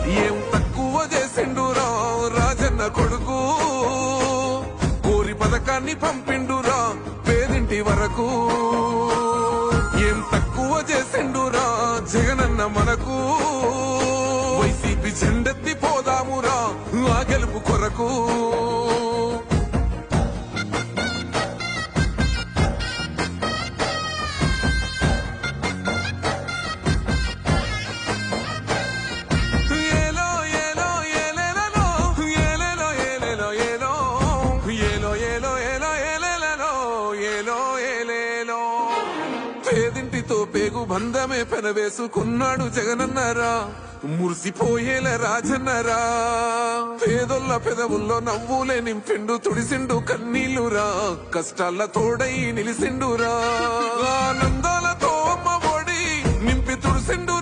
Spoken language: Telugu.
ఏం తక్కువ చేసిండురా రాజన్న కొడుకు, కోరి పథకాన్ని పంపిండురా పేదింటి వరకు. ఏం తక్కువ చేసిండురా జగనన్న మనకు, వైసీపీ జెండెత్తి పోదామురా ఆ గెలుపు కొరకు. పేదింటితో పేగు బంధమే పెనవేసుకున్నాడు జగనన్నరా, మురిసిపోయేల రాజన్నరా. పేదొల్ల పెదవుల్లో నవ్వులే నింపిండు, తుడిసిండు కన్నీళ్లురా, కష్టాల తోడై నిలిసిండురా. ఆనందాలతో అమ్మ ఒడి నింపి తుడిసిండు